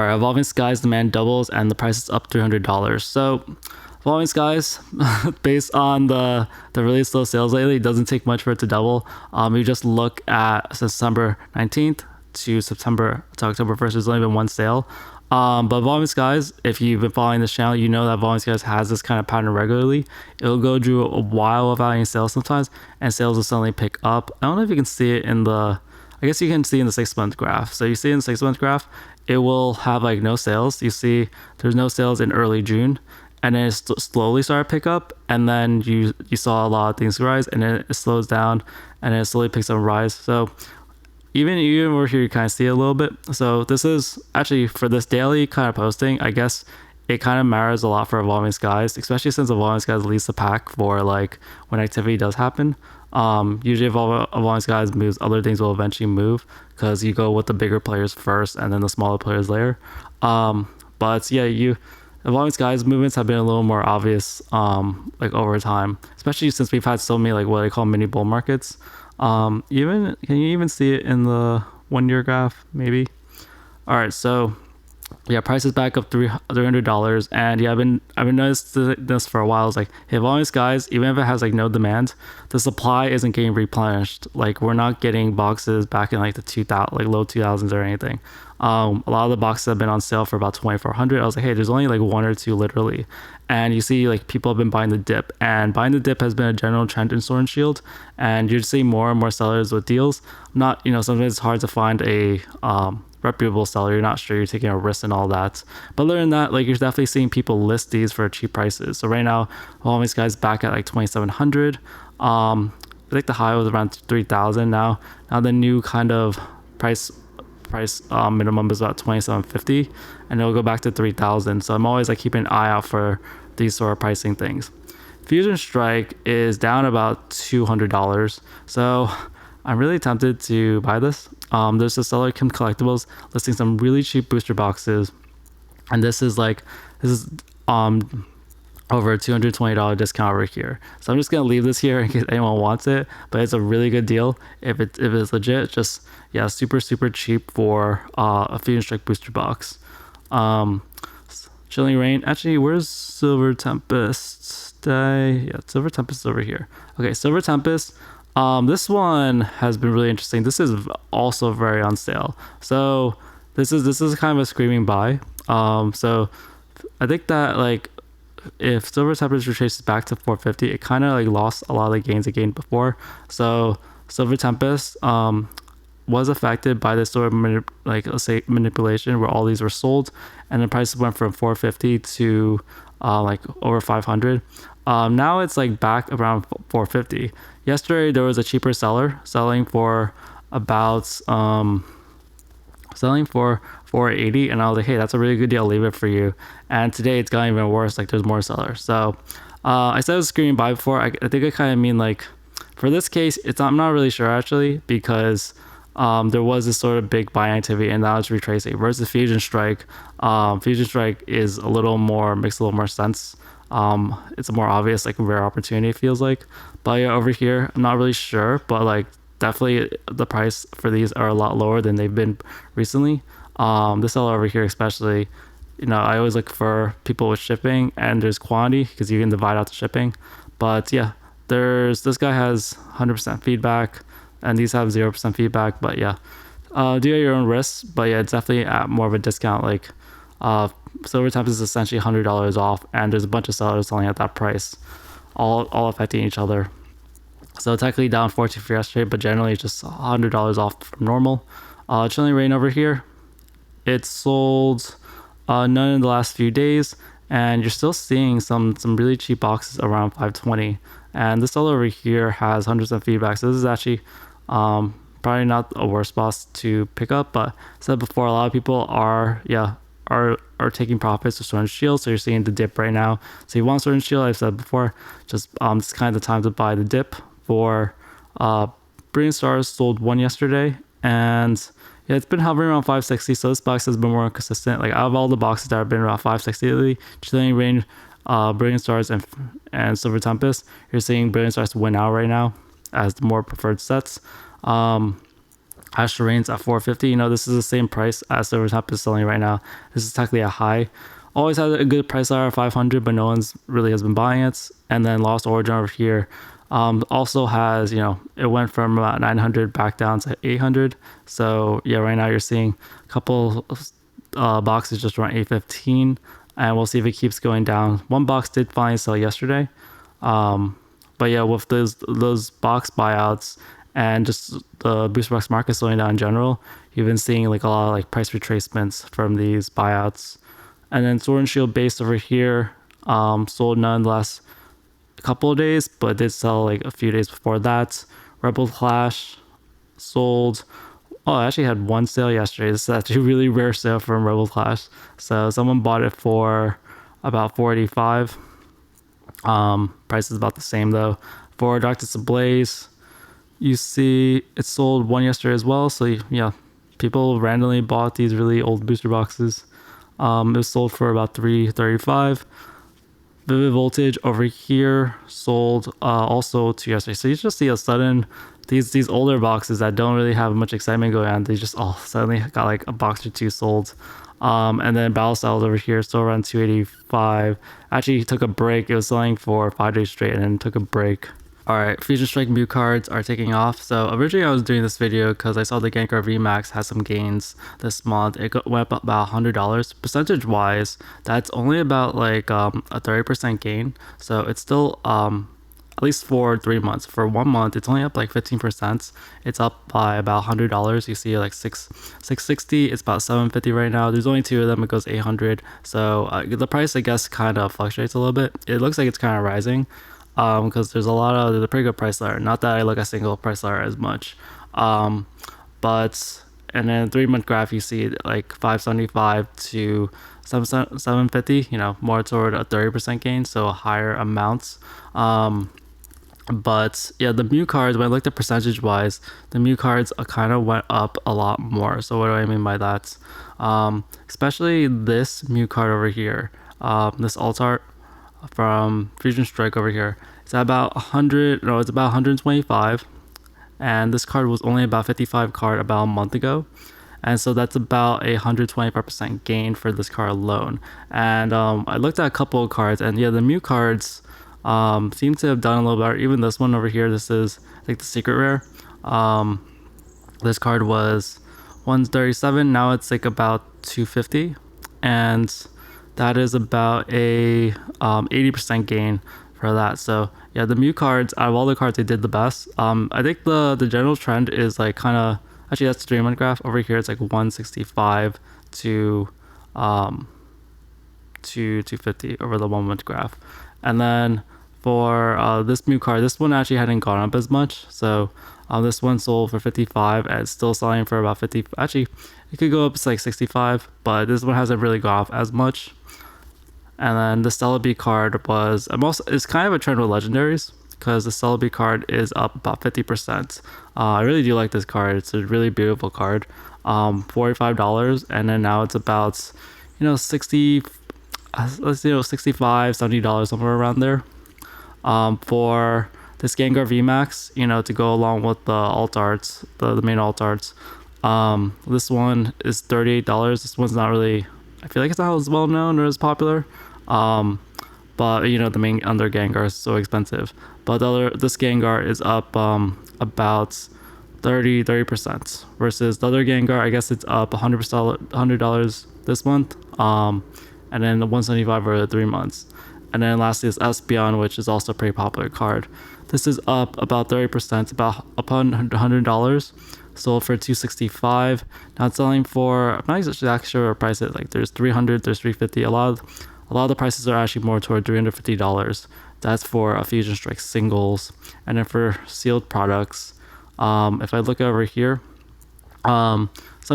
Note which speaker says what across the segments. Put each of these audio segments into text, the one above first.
Speaker 1: Alright, Evolving Skies demand doubles and the price is up $300. So Evolving Skies, based on the really slow sales lately, it doesn't take much for it to double. You just look at September 19th to October 1st. There's only been one sale. But Evolving Skies, if you've been following this channel, you know that Evolving Skies has this kind of pattern regularly. It'll go through a while without any sales sometimes, and sales will suddenly pick up. I don't know if you can see it in I guess you can see in the 6-month graph. So you see in the 6-month graph, it will have like no sales. You see there's no sales in early June, and then it slowly started to pick up, and then you saw a lot of things rise, and then it slows down, and then it slowly picks up and rise. So even over here you kind of see it a little bit. So this is actually for this daily kind of posting, I guess it kind of matters a lot for Evolving Skies, especially since Evolving Skies leads the pack for like when activity does happen. Usually Evolving Skies moves, other things will eventually move because you go with the bigger players first and then the smaller players later. But yeah, Evolving Skies movements have been a little more obvious like over time, especially since we've had so many like what I call mini bull markets. Even can you even see it in the 1-year graph maybe? All right, so yeah, price is back up $300, and yeah, I've been noticing this for a while. It's like, hey, Evolving Skies, even if it has like no demand, the supply isn't getting replenished. Like we're not getting boxes back in like the 2000, like low 2000s or anything. A lot of the boxes have been on sale for about 2400. I was like, hey, there's only like one or two literally, and you see like people have been buying the dip, and buying the dip has been a general trend in Sword and Shield, and you're seeing more and more sellers with deals. Not, sometimes it's hard to find a reputable seller. You're not sure, you're taking a risk and all that, but other than that, like you're definitely seeing people list these for cheap prices. So right now all these guys back at like 2700. I think the high was around 3000. Now the new kind of price minimum is about 2750, and it'll go back to 3000. So I'm always like keeping an eye out for these sort of pricing things. Fusion Strike is down about $200, so I'm really tempted to buy this. There's a seller Kim Collectibles listing some really cheap booster boxes, and this is over a $220 discount over here. So I'm just gonna leave this here in case anyone wants it, but it's a really good deal if it's legit. Just yeah, super cheap for a Fusion Strike booster box. Chilling Rain, actually, where's Silver Tempest? Yeah, Silver Tempest is over here. Okay, Silver Tempest. This one has been really interesting. This is also very on sale. So this is kind of a screaming buy. So I think that like if Silver Tempest retraces back to 450, it kind of like lost a lot of the gains it gained before. So Silver Tempest was affected by this sort of let's say manipulation where all these were sold, and the prices went from 450 to like over 500. Now it's like back around 450. Yesterday there was a cheaper seller selling for about 480, and I was like, hey, that's a really good deal, I'll leave it for you. And today it's gotten even worse, like there's more sellers. So I said I was screaming buy before. I think I kind of mean like for this case, I'm not really sure actually, because there was this sort of big buying activity and now it's retracing versus Fusion Strike. Fusion Strike is makes a little more sense. It's a more obvious like rare opportunity, it feels like. But yeah, over here I'm not really sure, but like definitely the price for these are a lot lower than they've been recently. This seller over here especially, I always look for people with shipping and there's quantity because you can divide out the shipping. But yeah, this guy has 100% feedback and these have 0% feedback. But yeah, do at your own risks. But yeah, it's definitely at more of a discount. Like Silver Tempest is essentially $100 off, and there's a bunch of sellers selling at that price, all affecting each other. So technically down 14 for yesterday, but generally it's just $100 off from normal. Chilling Rain over here, it's sold none in the last few days, and you're still seeing some really cheap boxes around 520. And this seller over here has 100% feedback, so this is actually probably not a worst box to pick up. But I said before, a lot of people are taking profits with Sword and Shield, so you're seeing the dip right now. So you want Sword and Shield, I've said before, just it's kind of the time to buy the dip. For Brilliant Stars sold one yesterday, and yeah, it's been hovering around 560. So this box has been more consistent. Like out of all the boxes that have been around 560 lately, Chilling Rain, Brilliant Stars, and Silver Tempest, you're seeing Brilliant Stars win out right now as the more preferred sets. Astral Rains at 450. You know, this is the same price as Silver Tap is selling right now. This is technically a high. Always had a good price ladder, 500, but no one's really has been buying it. And then Lost Origin over here also has, you know, it went from about 900 back down to 800. So yeah, right now you're seeing a couple boxes just around 815, and we'll see if it keeps going down. One box did finally sell yesterday. But yeah, with those box buyouts and just the booster box market slowing down in general, you've been seeing like a lot of like price retracements from these buyouts. And then Sword and Shield base over here sold none the last couple of days, but did sell like a few days before that. Rebel Clash sold. Oh, I actually had one sale yesterday. This is actually a really rare sale from Rebel Clash. So someone bought it for about 485. Price is about the same though. For Darkness Ablaze, you see it sold one yesterday as well. So yeah, people randomly bought these really old booster boxes. It was sold for about 335. Vivid Voltage over here sold also to yesterday. So you just see a sudden these older boxes that don't really have much excitement going on, they just all suddenly got like a box or two sold. And then Battle Styles over here still around 285. Actually took a break. It was selling for 5 days straight and then took a break. Alright, Fusion Strike Mew cards are taking off. So originally I was doing this video because I saw the Gengar Vmax has some gains this month. It went up about $100. Percentage wise, that's only about like a 30% gain. So it's still at least for 3 months. For 1 month, it's only up like 15%. It's up by about $100. You see like 660. It's about 750 right now. There's only 2 of them. It goes 800. So the price, I guess, kind of fluctuates a little bit. It looks like it's kind of rising because there's a lot of the pretty good price ladder. Not that I look at single price ladder as much, but and then 3 month graph, you see like 575 to 750. You know, more toward a 30% gain, so higher amounts. But yeah, the Mew cards, when I looked at percentage wise, the Mew cards kind of went up a lot more. So what do I mean by that? Especially this Mew card over here, this alt art from Fusion Strike over here. It's at about 100, no, it's about 125. And this card was only about 55 card about a month ago. And so that's about a 125% gain for this card alone. And I looked at a couple of cards, and yeah, the Mew cards seem to have done a little better. Even this one over here, this is like the secret rare. This card was 137. Now it's like about 250, and that is about a 80% gain for that. So yeah, the Mew cards, out of all the cards, they did the best. I think the general trend is like kind of, actually that's the 3 month graph over here. It's like 165 to 250 over the 1 month graph. And then for this Mew card, this one actually hadn't gone up as much. So this one sold for 55 and it's still selling for about 50. Actually, it could go up to like 65, but this one hasn't really gone off as much. And then the Celebi card was, it's kind of a trend with legendaries because the Celebi card is up about 50%. I really do like this card. It's a really beautiful card. $45, and then now it's about, you know, 60, let's see, $65, $70, somewhere around there. For this Gengar VMAX, you know, to go along with the alt arts, the main alt arts. This one is $38. This one's not really, I feel like it's not as well known or as popular. But you know, the main under Gengar is so expensive. But this Gengar is up about 30% versus the other Gengar. I guess it's up $100 this month. And then the 175 for the 3 months. And then lastly is Espeon, which is also a pretty popular card. This is up about 30%, about upon $100. Sold for $265. Now it's selling for, I'm not exactly sure what price it. Like there's $300, there's $350. A lot of the prices are actually more toward $350. That's for a Fusion Strike singles. And then for sealed products, if I look over here, so I'm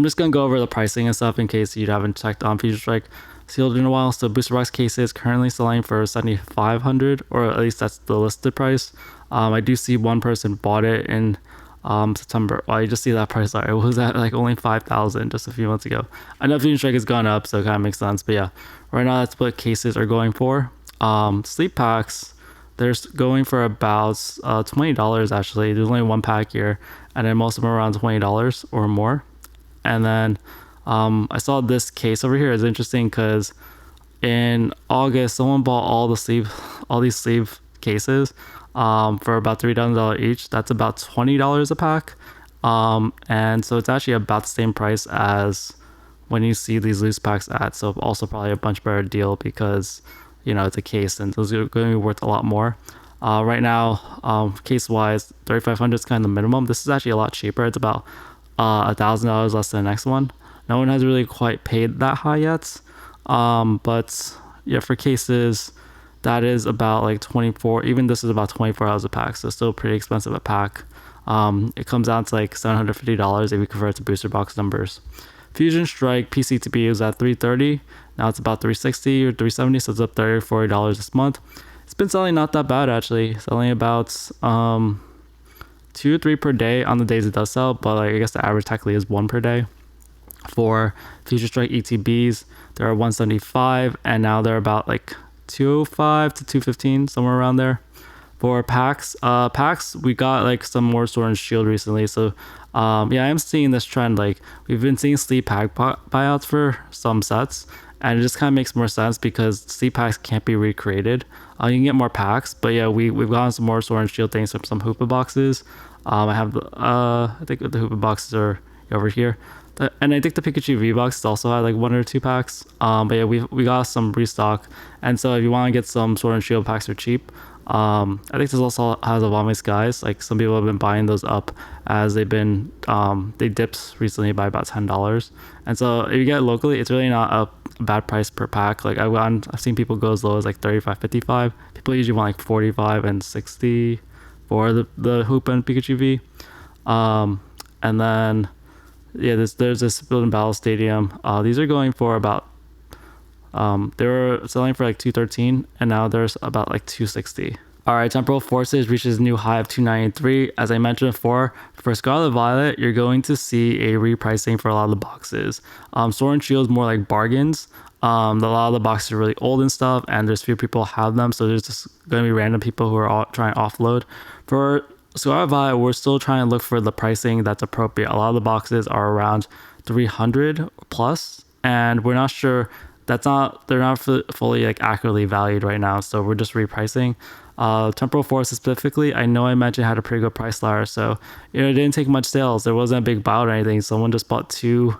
Speaker 1: just gonna go over the pricing and stuff in case you haven't checked on Fusion Strike sealed in a while. So booster box cases currently selling for $7,500, or at least that's the listed price. I do see one person bought it in September. Well, you just see that price. Sorry, it was at like only 5,000 just a few months ago. I know Fusion Strike has gone up, so it kind of makes sense. But yeah, right now that's what cases are going for. Sleep packs, they're going for about $20 actually. There's only one pack here, and then most of them are around $20 or more. And then I saw this case over here is interesting because in August someone bought all these sleeve cases for about $3,000 each. That's about $20 a pack. And so it's actually about the same price as when you see these loose packs at. So also probably a much better deal because it's a case and those are going to be worth a lot more. Right now, case wise, 3,500 is kind of the minimum. This is actually a lot cheaper. It's about $1,000 less than the next one. No one has really quite paid that high yet. But yeah, for cases, that is about like 24. Even this is about $24 a pack, so still pretty expensive a pack. It comes out to like $750 if you convert it to booster box numbers. Fusion Strike PCTB is at $330. Now it's about $360 or $370, so it's up $30 or $40 this month. It's been selling not that bad actually, selling about 2 or 3 per day on the days it does sell, but like I guess the average technically is 1 per day. For Fusion Strike ETBs, there are 175, and now they're about like 205 to 215, somewhere around there. For packs, we got like some more Sword and Shield recently, so yeah, I'm seeing this trend. Like we've been seeing sleep pack buyouts for some sets, and it just kind of makes more sense because sleep packs can't be recreated. You can get more packs, but yeah, we've gotten some more Sword and Shield things from some Hoopa boxes. I have I think the Hoopa boxes are over here. And I think the Pikachu V box also had like 1 or 2 packs. But yeah, we got some restock, and so if you want to get some Sword and Shield packs for cheap, I think this also has a Vmax guys. Like some people have been buying those up as they've been they dipped recently by about $10. And so if you get it locally, it's really not a bad price per pack. Like I've seen people go as low as like 35, 55. People usually want like 45 and 60 for the Hoop and Pikachu V. And then yeah, there's this Build and Battle Stadium. These are going for about they were selling for like 213, and now there's about like 260. All right, Temporal Forces reaches a new high of 293. As I mentioned before, for Scarlet Violet, you're going to see a repricing for a lot of the boxes. Sword and Shield is more like bargains. A lot of the boxes are really old and stuff, and there's few people have them, so there's just going to be random people who are all trying to offload. For Scarlet Violet, we're still trying to look for the pricing that's appropriate. A lot of the boxes are around 300 plus, and we're not sure. They're not fully like accurately valued right now, so we're just repricing. Temporal Force specifically, I know I mentioned had a pretty good price ladder, so it didn't take much sales. There wasn't a big buyout or anything. Someone just bought two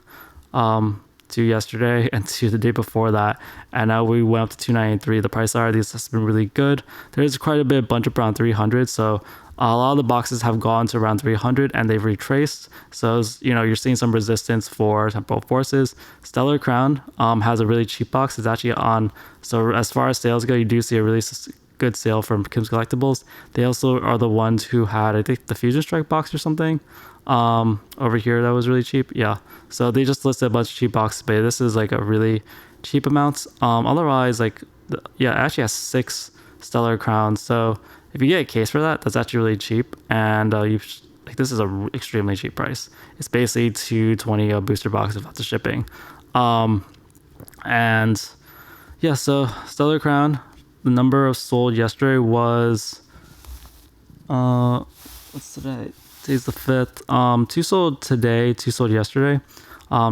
Speaker 1: yesterday and 2 the day before that, and now we went up to 293. The price ladder these has been really good. There's quite a bit bunch up around 300, so a lot of the boxes have gone to around 300 and they've retraced. So you're seeing some resistance for Temporal Forces. Stellar Crown has a really cheap box. It's actually on. So as far as sales go, you do see a really good sale from Kim's Collectibles. They also are the ones who had, I think, the Fusion Strike box or something over here that was really cheap. Yeah, so they just listed a bunch of cheap boxes, but this is like a really cheap amount. Otherwise, like yeah, it actually has 6 Stellar Crowns. So if you get a case for that, that's actually really cheap, and this is a extremely cheap price. It's basically $220 a booster box without the shipping. And yeah, so Stellar Crown, the number of sold yesterday was what's today? Today's the 5th. 2 sold today, 2 sold yesterday.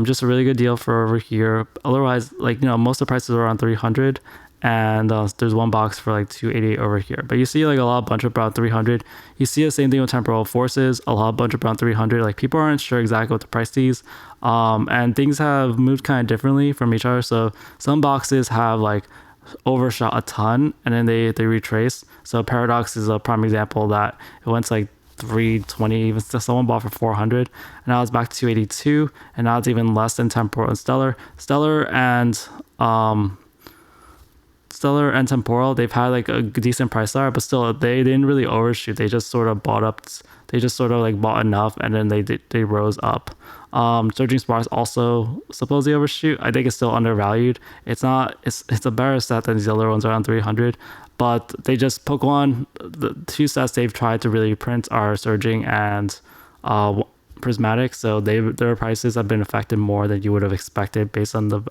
Speaker 1: Just a really good deal for over here. Otherwise, most of the prices are around 300. And there's one box for like 288 over here, but you see like a lot of bunch of around 300. You see the same thing with Temporal Forces, a lot of bunch of around 300. Like people aren't sure exactly what to price these, and things have moved kind of differently from each other. So some boxes have like overshot a ton and then they retrace. So Paradox is a prime example that it went to like 320, even someone bought for 400, and now it's back to 282, and now it's even less than Temporal and Stellar and Temporal. They've had like a decent price ladder, but still they didn't really overshoot. They just sort of bought up. They just sort of like bought enough, and then they rose up. Surging Sparks also supposedly overshoot. I think it's still undervalued. It's not. It's a better set than these other ones around 300, but they just Pokemon. The 2 sets they've tried to really print are Surging and Prismatic, so their prices have been affected more than you would have expected based on the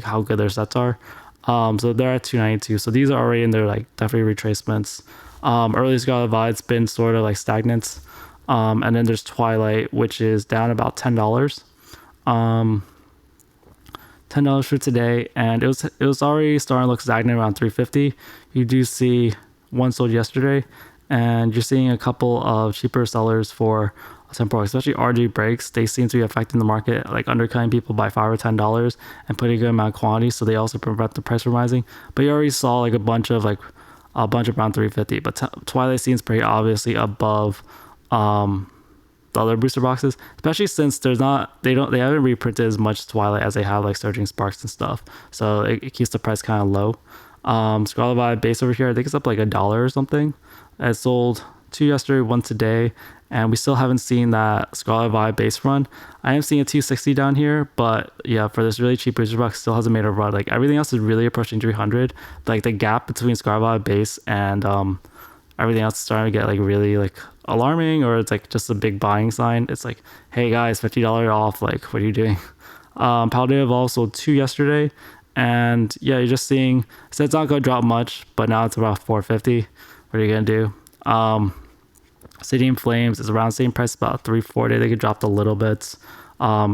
Speaker 1: how good their sets are. So they're at 292. So these are already in their definitely retracements. Early Scarlet Vibe's been sort of like stagnant. And then there's Twilight, which is down about $10. $10 for today, and it was already starting to look stagnant around 350. You do see one sold yesterday, and you're seeing a couple of cheaper sellers for temporal, especially RG breaks. They seem to be affecting the market, like undercutting people by $5 or $10 and putting a good amount of quantity, so they also prevent the price from rising. But you already saw like a bunch of around 350. But Twilight seems pretty obviously above the other booster boxes, especially since they haven't reprinted as much Twilight as they have like Surging Sparks and stuff, so it keeps the price kind of low. Scarlet Vibe base over here, I think it's up like $1 or something. It sold 2 yesterday, 1 today, and we still haven't seen that Scarlet Vibe base run. I am seeing a 260 down here, but yeah, for this really cheap booster box, still hasn't made a run. Like everything else is really approaching 300. Like the gap between Scarlet Vibe base and everything else is starting to get like really like alarming, or it's like just a big buying sign. It's like, hey guys, $50 off, like what are you doing? Paladin Evolve sold 2 yesterday, and yeah, you're just seeing, so it's not going to drop much, but now it's about 450. What are you going to do? City in Flames is around the same price, about 340. They could drop a little bit.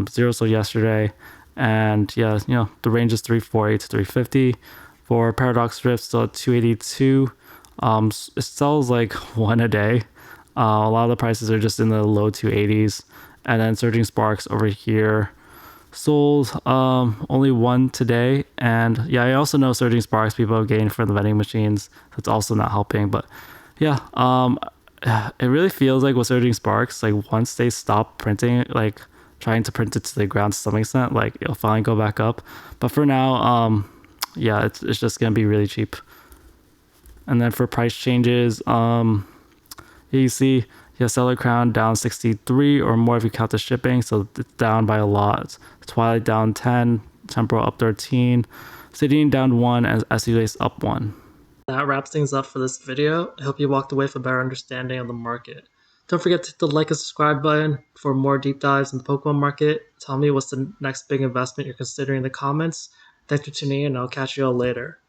Speaker 1: Zero sold yesterday, and yeah, the range is 340 to 350. For Paradox Rift, still at 282. It sells like one a day. A lot of the prices are just in the low 280s. And then Surging Sparks over here sold only 1 today. And yeah, I also know Surging Sparks people have gained from the vending machines. That's also not helping. But yeah, it really feels like with Surging Sparks, like once they stop printing it, like trying to print it to the ground to some extent, like it'll finally go back up. But for now, yeah, it's just gonna be really cheap. And then for price changes, you see, yeah, Seller Crown down 63 or more if you count the shipping, so it's down by a lot. Twilight down 10, Temporal up 13, Obsidian down 1, and SU Lace up 1. That wraps things up for this video. I hope you walked away with a better understanding of the market. Don't forget to hit the like and subscribe button for more deep dives in the Pokemon market. Tell me what's the next big investment you're considering in the comments. Thanks for tuning in, and I'll catch you all later.